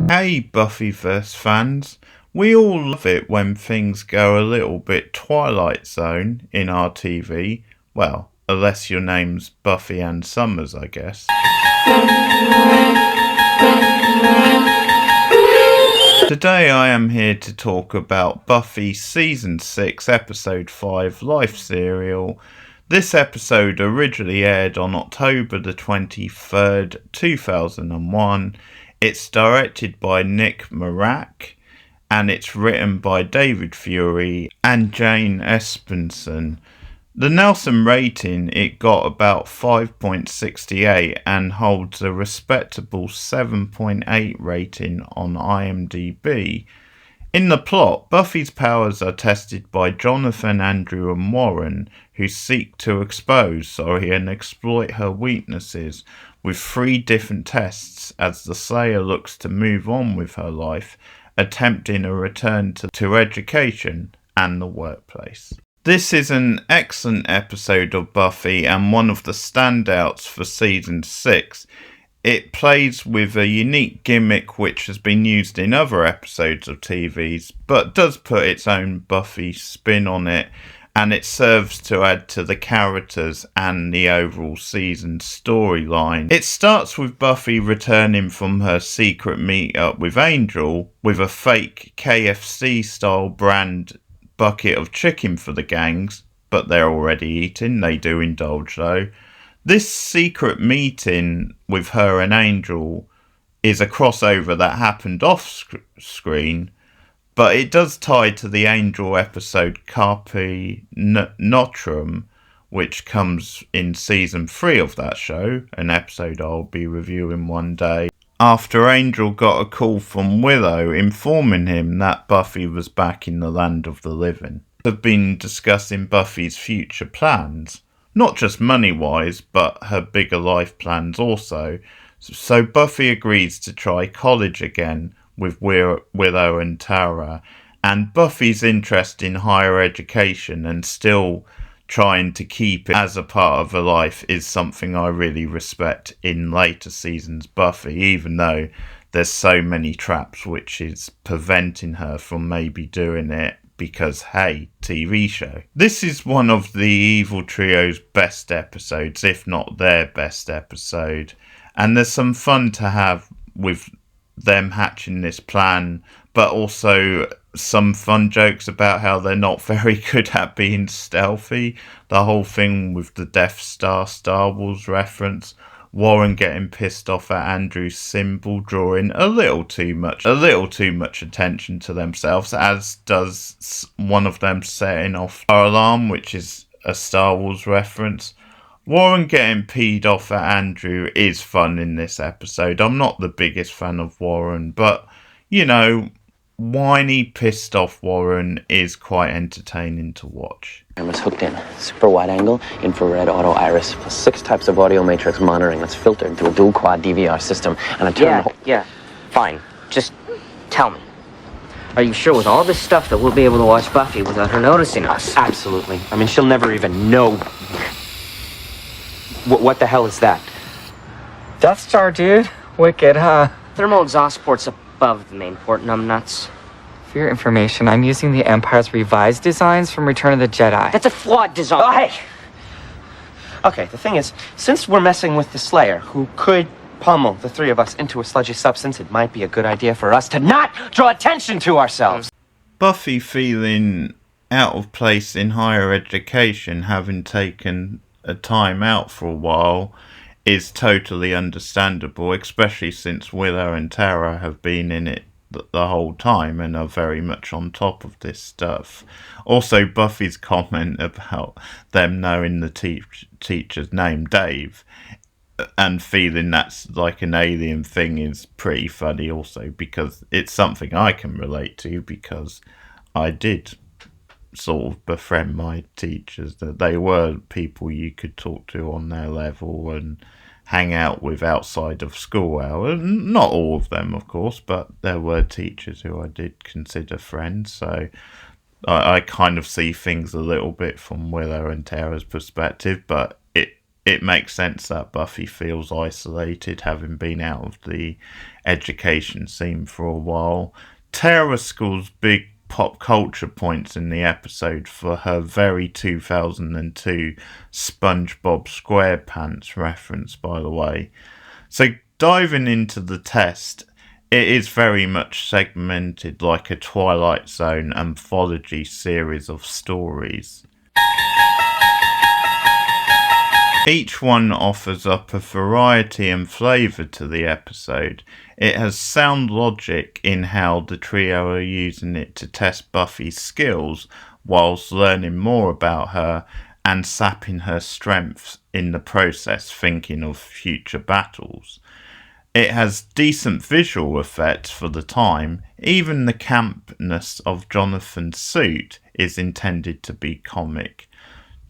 Hey Buffyverse fans, we all love it when things go a little bit Twilight Zone in our TV. Well, unless your name's Buffy Ann Summers, I guess. Today I am here to talk about Buffy Season 6 Episode 5 Life Serial. This episode originally aired on October the 23rd, 2001. It's directed by Nick Marak and it's written by David Fury and Jane Espenson. The Nelson rating, it got about 5.68 and holds a respectable 7.8 rating on IMDb. In the plot, Buffy's powers are tested by Jonathan, Andrew and Warren, who seek to expose and exploit her weaknesses with 3 different tests as the Slayer looks to move on with her life, attempting a return to education and the workplace. This is an excellent episode of Buffy and one of the standouts for Season 6. It plays with a unique gimmick which has been used in other episodes of TVs, but does put its own Buffy spin on it, and it serves to add to the characters and the overall season storyline. It starts with Buffy returning from her secret meet-up with Angel with a fake KFC-style brand bucket of chicken for the gangs, but they're already eating. They do indulge though. This secret meeting with her and Angel is a crossover that happened off screen, but it does tie to the Angel episode Carpe Notrum, which comes in season 3 of that show, an episode I'll be reviewing one day. After Angel got a call from Willow informing him that Buffy was back in the land of the living. They've been discussing Buffy's future plans, not just money-wise, but her bigger life plans also. So Buffy agrees to try college again with Willow and Tara, and Buffy's interest in higher education and still trying to keep it as a part of her life is something I really respect in later seasons Buffy, even though there's so many traps which is preventing her from maybe doing it because, hey, TV show. This is one of the Evil Trio's best episodes, if not their best episode, and there's some fun to have with them hatching this plan, but also some fun jokes about how they're not very good at being stealthy. The whole thing with the Death Star Wars reference, Warren getting pissed off at Andrew's symbol, drawing a little too much attention to themselves, as does one of them setting off our alarm, which is a Star Wars reference. Warren getting peed off at Andrew is fun in this episode. I'm not the biggest fan of Warren, but, you know, whiny, pissed off Warren is quite entertaining to watch. Camera's hooked in. Super wide angle, infrared auto iris, plus 6 types of audio matrix monitoring that's filtered through a dual quad DVR system and a terminal. Yeah, fine. Just tell me. Are you sure with all this stuff that we'll be able to watch Buffy without her noticing us? Absolutely. I mean, she'll never even know. What the hell is that? Death Star, dude. Wicked, huh? Thermal exhaust port's above the main port, numbnuts. For your information, I'm using the Empire's revised designs from Return of the Jedi. That's a flawed design. Oh, hey! Okay, the thing is, since we're messing with the Slayer, who could pummel the 3 of us into a sludgy substance, it might be a good idea for us to not draw attention to ourselves. Buffy feeling out of place in higher education, having taken a time out for a while, is totally understandable, especially since Willow and Tara have been in it the whole time and are very much on top of this stuff. Also, Buffy's comment about them knowing the teacher's name, Dave, and feeling that's like an alien thing is pretty funny also, because it's something I can relate to, because I did sort of befriend my teachers, that they were people you could talk to on their level and hang out with outside of school hours. Not all of them, of course, but there were teachers who I did consider friends, so I kind of see things a little bit from Willow and Tara's perspective, but it makes sense that Buffy feels isolated, having been out of the education scene for a while. Tara scores big pop culture points in the episode for her very 2002 SpongeBob SquarePants reference, by the way. So diving into the test, it is very much segmented like a Twilight Zone anthology series of stories. Each one offers up a variety and flavour to the episode. It has sound logic in how the trio are using it to test Buffy's skills whilst learning more about her and sapping her strengths in the process, thinking of future battles. It has decent visual effects for the time. Even the campness of Jonathan's suit is intended to be comic.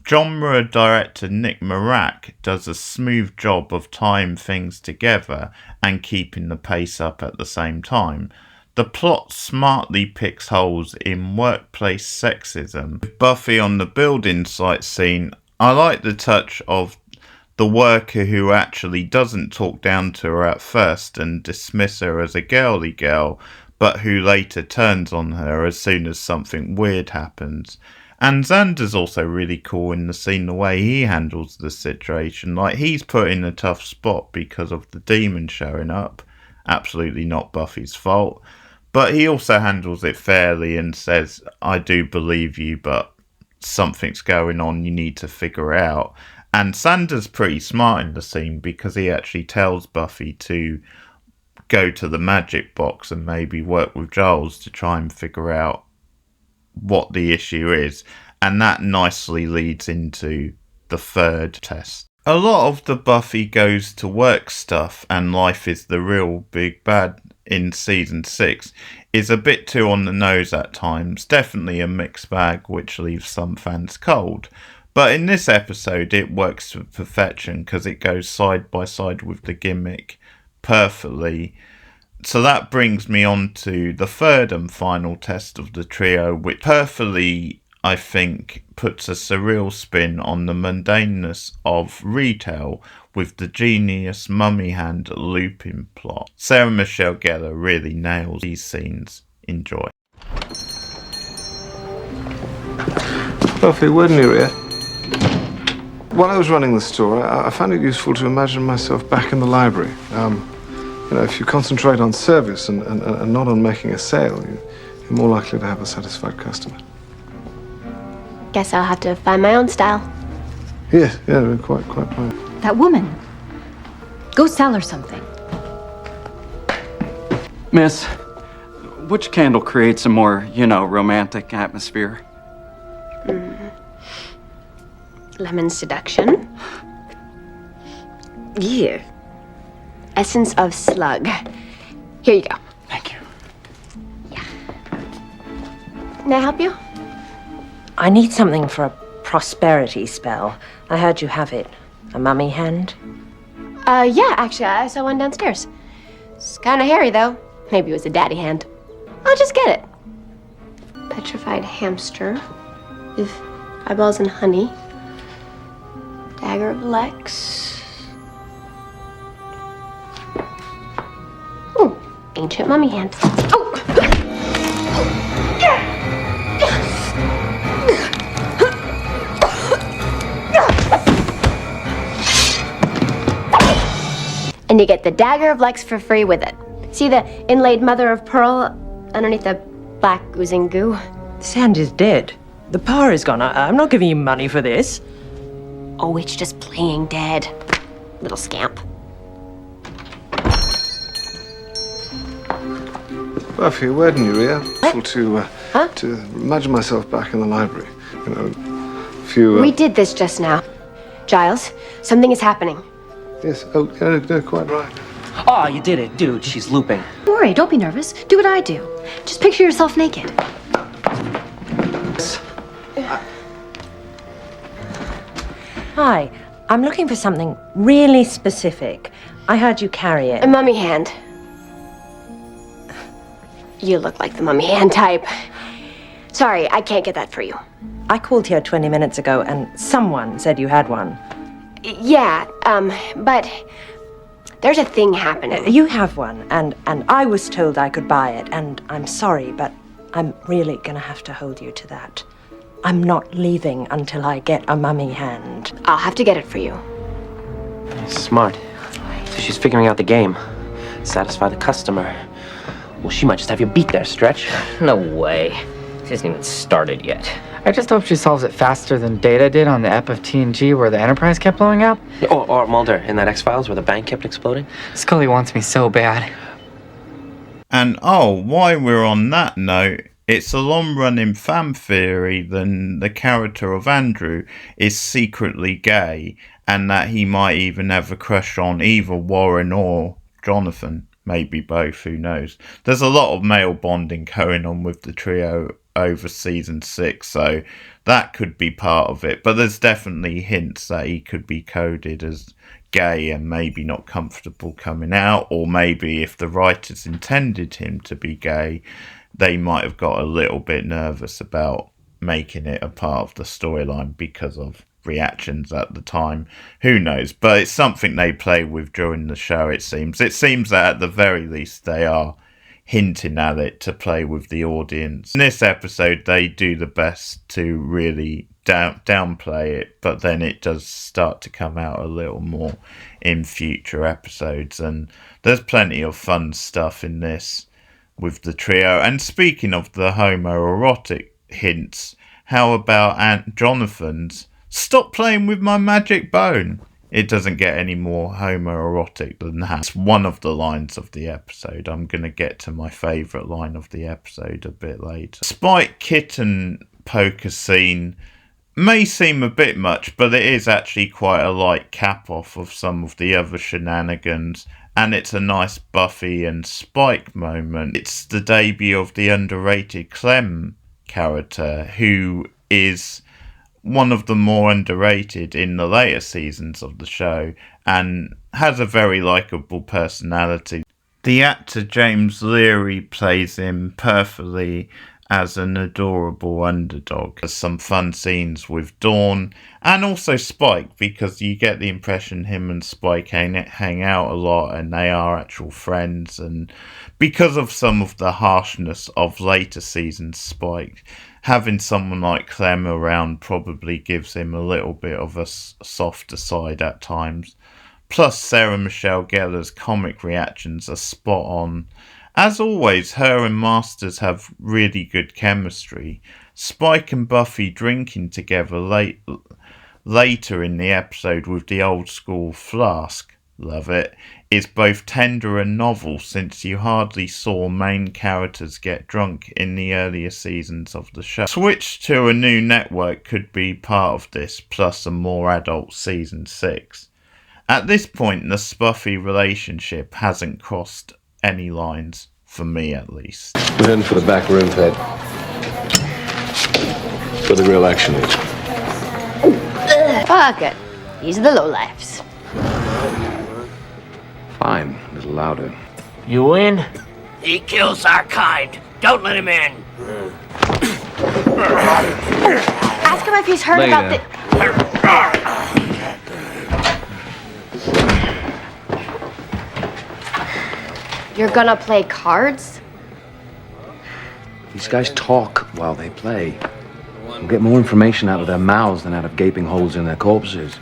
Genre director Nick Marak does a smooth job of tying things together and keeping the pace up at the same time. The plot smartly picks holes in workplace sexism. With Buffy on the building site scene, I like the touch of the worker who actually doesn't talk down to her at first and dismiss her as a girly girl, but who later turns on her as soon as something weird happens. And Xander's also really cool in the scene, the way he handles the situation. Like, he's put in a tough spot because of the demon showing up. Absolutely not Buffy's fault. But he also handles it fairly and says, I do believe you, but something's going on, you need to figure it out. And Xander's pretty smart in the scene because he actually tells Buffy to go to the magic box and maybe work with Giles to try and figure out what the issue is, and that nicely leads into the third test. A lot of the Buffy goes to work stuff and life is the real big bad in season 6 is a bit too on the nose at times, definitely a mixed bag which leaves some fans cold. But in this episode it works to perfection because it goes side by side with the gimmick perfectly. So that brings me on to the third and final test of the trio, which perfectly, I think, puts a surreal spin on the mundaneness of retail with the genius mummy hand looping plot. Sarah Michelle Gellar really nails these scenes. Enjoy. Buffy, word in your ear. While I was running the store, I found it useful to imagine myself back in the library. If you concentrate on service and not on making a sale, you're more likely to have a satisfied customer. Guess I'll have to find my own style. Yes, yeah, quite right. That woman. Go sell her something. Miss, which candle creates a more, romantic atmosphere? Lemon seduction. Yeah. Essence of slug. Here you go. Thank you. Yeah. Can I help you? I need something for a prosperity spell. I heard you have it. A mummy hand? Yeah, actually, I saw one downstairs. It's kind of hairy, though. Maybe it was a daddy hand. I'll just get it. Petrified hamster with eyeballs and honey. Dagger of Lex. Oh, ancient mummy hand. Oh! And you get the Dagger of Lex for free with it. See the inlaid mother of pearl underneath the black oozing goo? This hand is dead. The power is gone. I'm not giving you money for this. Oh, it's just playing dead. Little scamp. Buffy, a word in your ear. To imagine myself back in the library. If you... We did this just now. Giles, something is happening. Yes, quite right. Oh, you did it, dude. She's looping. Don't worry, don't be nervous. Do what I do. Just picture yourself naked. Hi, I'm looking for something really specific. I heard you carry it. A mummy hand. You look like the mummy hand type. Sorry, I can't get that for you. I called here 20 minutes ago and someone said you had one. Yeah, but there's a thing happening. You have one, and I was told I could buy it, and I'm sorry, but I'm really gonna have to hold you to that. I'm not leaving until I get a mummy hand. I'll have to get it for you. Smart. So she's figuring out the game. Satisfy the customer. Well, she might just have you beat there, Stretch. No way. She hasn't even started yet. I just hope she solves it faster than Data did on the ep of TNG where the Enterprise kept blowing up. Or Mulder in that X-Files where the bank kept exploding. Scully wants me so bad. And while we're on that note, it's a long-running fan theory that the character of Andrew is secretly gay, and that he might even have a crush on either Warren or Jonathan. Maybe both, who knows. There's a lot of male bonding going on with the trio over season 6, so that could be part of it. But there's definitely hints that he could be coded as gay and maybe not comfortable coming out, or maybe if the writers intended him to be gay, they might have got a little bit nervous about making it a part of the storyline because of reactions at the time. Who knows? But it's something they play with during the show, it seems. It seems that at the very least they are hinting at it to play with the audience. In this episode, they do the best to really downplay it, but then it does start to come out a little more in future episodes, and there's plenty of fun stuff in this with the trio. And speaking of the homoerotic hints, how about Aunt Jonathan's "Stop playing with my magic bone"? It doesn't get any more homoerotic than that. It's one of the lines of the episode. I'm going to get to my favourite line of the episode a bit later. Spike kitten poker scene may seem a bit much, but it is actually quite a light cap-off of some of the other shenanigans, and it's a nice Buffy and Spike moment. It's the debut of the underrated Clem character, who is one of the more underrated in the later seasons of the show and has a very likeable personality. The actor James Leary plays him perfectly as an adorable underdog. There's some fun scenes with Dawn and also Spike, because you get the impression him and Spike hang out a lot and they are actual friends, and because of some of the harshness of later seasons, Spike, having someone like Clem around probably gives him a little bit of a softer side at times. Plus, Sarah Michelle Gellar's comic reactions are spot on. As always, her and Masters have really good chemistry. Spike and Buffy drinking together later in the episode with the old school flask, love it, is both tender and novel, since you hardly saw main characters get drunk in the earlier seasons of the show. Switch to a new network could be part of this, plus a more adult season 6. At this point, the Buffy relationship hasn't crossed any lines, for me at least. We're heading for the back room, Ted. Where the real action is. Fuck it. These are the lowlifes. Fine, a little louder. You win? He kills our kind. Don't let him in. Ask him if he's heard about the... You're gonna play cards? These guys talk while they play. We'll get more information out of their mouths than out of gaping holes in their corpses.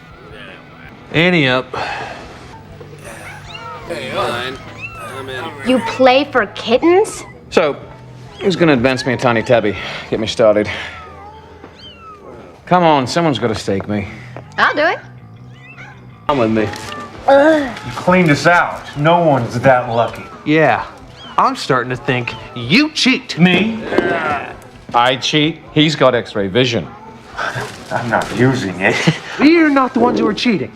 Ante up. You play for kittens? So, who's gonna advance me a tiny tabby? Get me started. Come on, someone's gotta stake me. I'll do it. Come with me. You cleaned us out. No one's that lucky. Yeah. I'm starting to think you cheat. Me? I cheat. He's got X-ray vision. I'm not using it. You're not the ones who are cheating.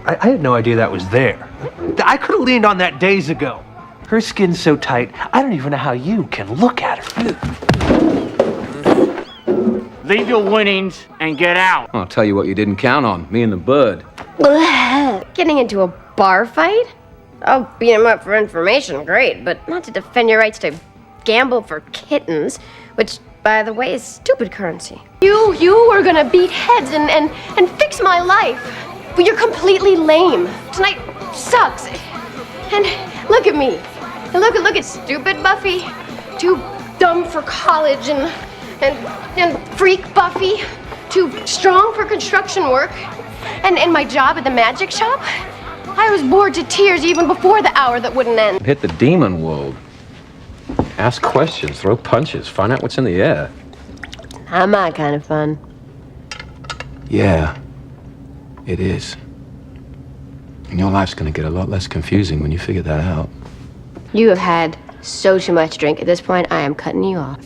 I had no idea that was there. I could have leaned on that days ago. Her skin's so tight, I don't even know how you can look at her. Leave your winnings and get out. I'll tell you what you didn't count on. Me and the bird. Getting into a bar fight? I'll beat him up for information, great, but not to defend your rights to gamble for kittens, which by the way, is stupid currency. You are gonna beat heads and fix my life. But you're completely lame. Tonight sucks. And look at me. And look at stupid Buffy. Too dumb for college and freak Buffy. Too strong for construction work. And my job at the magic shop? I was bored to tears even before the hour that wouldn't end. Hit the demon world. Ask questions, throw punches, find out what's in the air. Not my kind of fun. Yeah, it is. And your life's gonna get a lot less confusing when you figure that out. You have had so too much drink. At this point, I am cutting you off.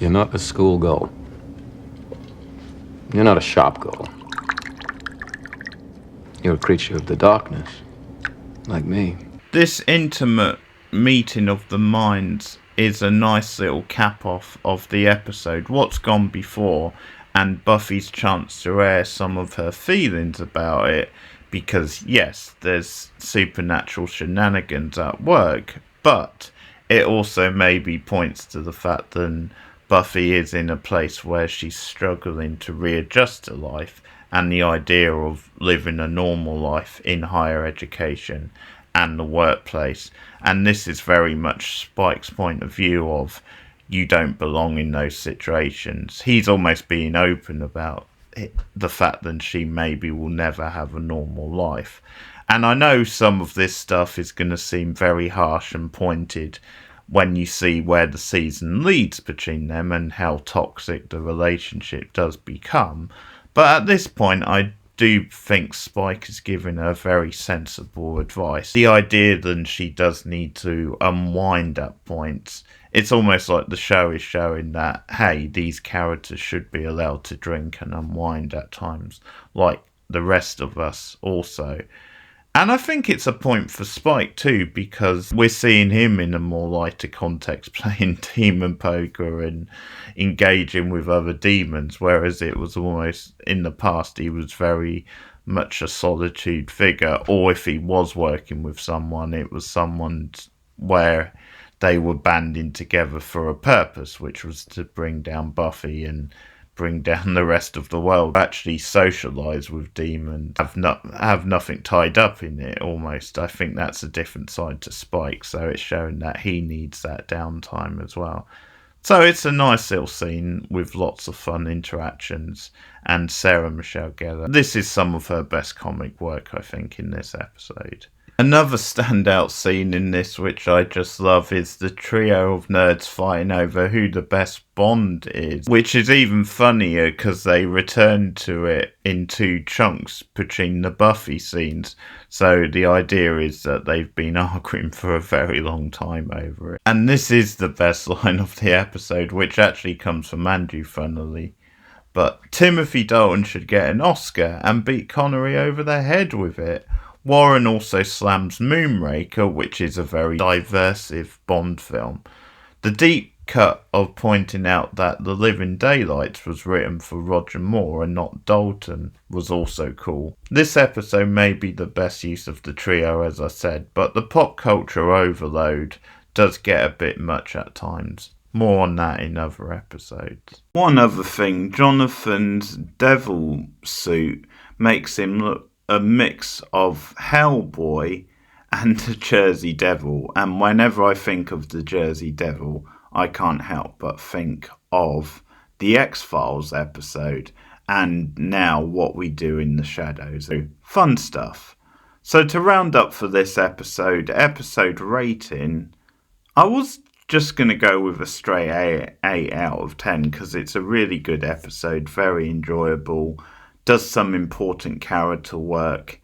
You're not a school girl. You're not a shop girl. You're a creature of the darkness, like me. This intimate meeting of the minds is a nice little cap off of the episode, what's gone before, and Buffy's chance to air some of her feelings about it, because yes, there's supernatural shenanigans at work, but it also maybe points to the fact that Buffy is in a place where she's struggling to readjust to life, and the idea of living a normal life in higher education and the workplace. And this is very much Spike's point of view of you don't belong in those situations. He's almost being open about the fact that she maybe will never have a normal life. And I know some of this stuff is going to seem very harsh and pointed when you see where the season leads between them and how toxic the relationship does become. But at this point, I do think Spike is giving her very sensible advice. The idea that she does need to unwind at points, it's almost like the show is showing that, hey, these characters should be allowed to drink and unwind at times, like the rest of us also. And I think it's a point for Spike too, because we're seeing him in a more lighter context playing demon poker and engaging with other demons, whereas it was almost, in the past, he was very much a solitude figure, or if he was working with someone, it was someone where they were banding together for a purpose, which was to bring down Buffy and bring down the rest of the world. Actually socialise with demons, have nothing tied up in it almost. I think that's a different side to Spike, so it's showing that he needs that downtime as well. So it's a nice little scene with lots of fun interactions, and Sarah Michelle Gellar, this is some of her best comic work, I think, in this episode. Another standout scene in this, which I just love, is the trio of nerds fighting over who the best Bond is, which is even funnier because they return to it in two chunks between the Buffy scenes. So the idea is that they've been arguing for a very long time over it. And this is the best line of the episode, which actually comes from Andrew, funnily. But Timothy Dalton should get an Oscar and beat Connery over the head with it. Warren also slams Moonraker, which is a very diversive Bond film. The deep cut of pointing out that The Living Daylights was written for Roger Moore and not Dalton was also cool. This episode may be the best use of the trio, as I said, but the pop culture overload does get a bit much at times. More on that in other episodes. One other thing, Jonathan's devil suit makes him look a mix of Hellboy and the Jersey Devil, and whenever I think of the Jersey Devil, I can't help but think of the X-Files episode and now What We Do in the Shadows. So, fun stuff. So to round up for this episode rating, I was just going to go with a straight 8 out of 10 because it's a really good episode, very enjoyable, does some important character work,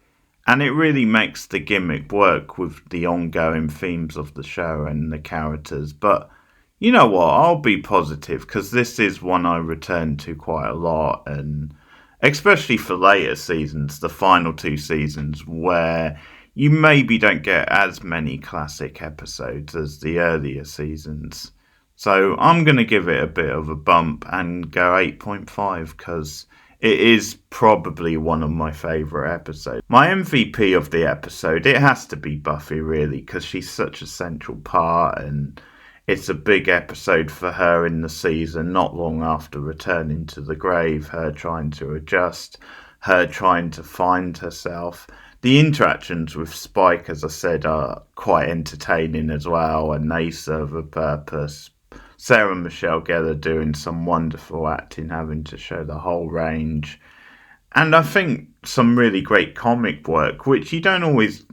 and it really makes the gimmick work with the ongoing themes of the show and the characters. But you know what, I'll be positive because this is one I return to quite a lot, and especially for later seasons, the final 2 seasons, where you maybe don't get as many classic episodes as the earlier seasons. So I'm going to give it a bit of a bump and go 8.5 because it is probably one of my favourite episodes. My MVP of the episode, it has to be Buffy really, because she's such a central part and It's a big episode for her in the season, not long after returning to the grave, her trying to adjust, her trying to find herself. The interactions with Spike, as I said, are quite entertaining as well, and they serve a purpose. Sarah Michelle Gellar doing some wonderful acting, having to show the whole range. And I think some really great comic work, which you don't always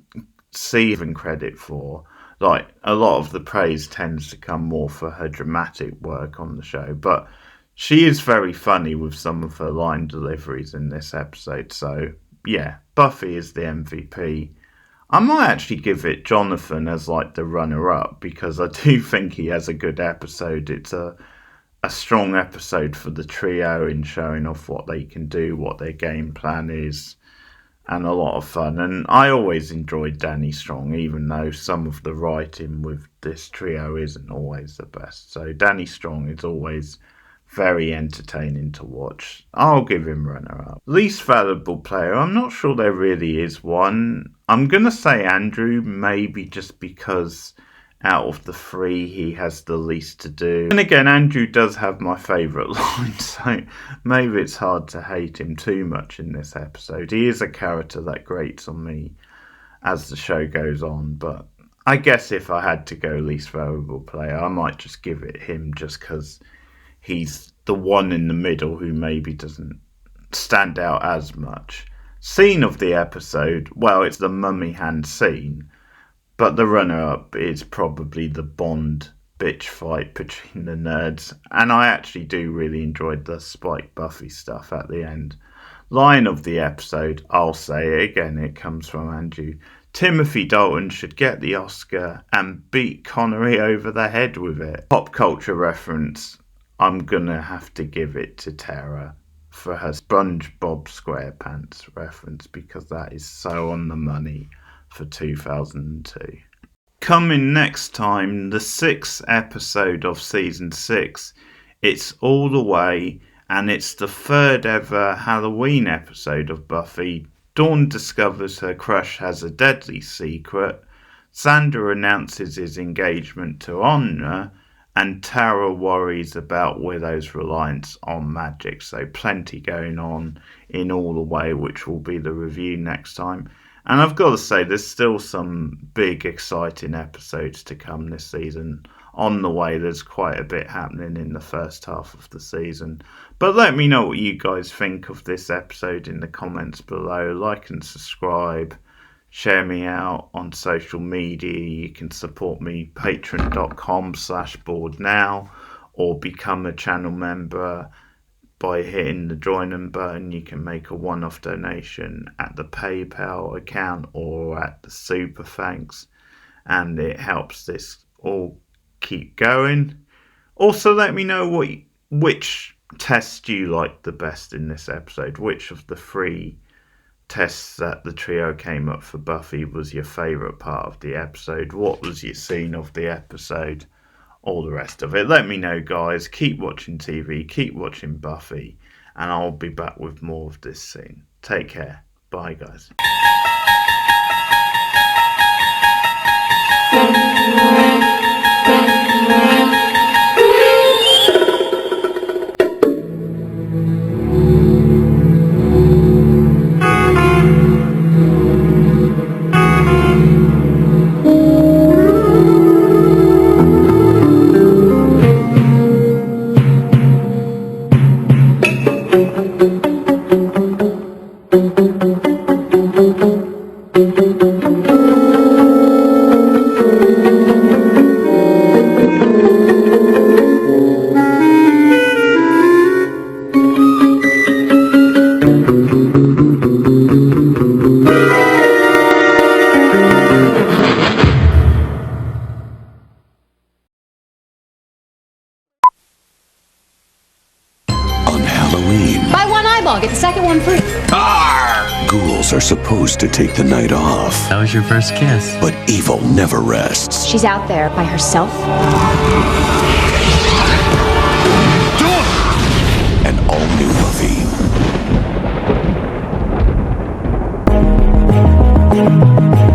see even credit for. Like, a lot of the praise tends to come more for her dramatic work on the show, but she is very funny with some of her line deliveries in this episode. So, yeah, Buffy is the MVP. I might actually give it Jonathan as like the runner-up, because I do think he has a good episode. It's a strong episode for the trio in showing off what they can do, what their game plan is, and a lot of fun. And I always enjoyed Danny Strong, even though some of the writing with this trio isn't always the best. So Danny Strong is always very entertaining to watch. I'll give him runner-up. Least valuable player, I'm not sure there really is one. I'm going to say Andrew, maybe just because out of the three he has the least to do. And again, Andrew does have my favourite line, so maybe it's hard to hate him too much in this episode. He is a character that grates on me as the show goes on, but I guess if I had to go least valuable player, I might just give it him, just because he's the one in the middle who maybe doesn't stand out as much. Scene of the episode, well, it's the mummy hand scene, but the runner-up is probably the Bond bitch fight between the nerds, and I actually do really enjoy the Spike Buffy stuff at the end. Line of the episode, I'll say it again, it comes from Andrew. Timothy Dalton should get the Oscar and beat Connery over the head with it. Pop culture reference, I'm gonna have to give it to Tara for her SpongeBob SquarePants reference, because that is so on the money for 2002. Coming next time, the 6th episode of season 6. It's all the way, and it's the 3rd ever Halloween episode of Buffy. Dawn discovers her crush has a deadly secret. Xander announces his engagement to Anya, and Tara worries about Willow's reliance on magic. So plenty going on in All the Way, which will be the review next time. And I've got to say, there's still some big, exciting episodes to come this season. On the way, there's quite a bit happening in the first half of the season. But let me know what you guys think of this episode in the comments below. Like and subscribe. Share me out on social media. You can support me, patreon.com/borednow, or become a channel member by hitting the join in button. You can make a one-off donation at the PayPal account or at the Super Thanks, and it helps this all keep going. Also, let me know which test you liked the best in this episode. Which of the 3 tests that the trio came up for Buffy was your favourite part of the episode? What was your scene of the episode? All the rest of it. Let me know, guys. Keep watching TV, keep watching Buffy, and I'll be back with more of this scene. Take care. Bye, guys. Get the second one free. Ghouls are supposed to take the night off. That was your first kiss. But evil never rests. She's out there by herself. An all-new Buffy.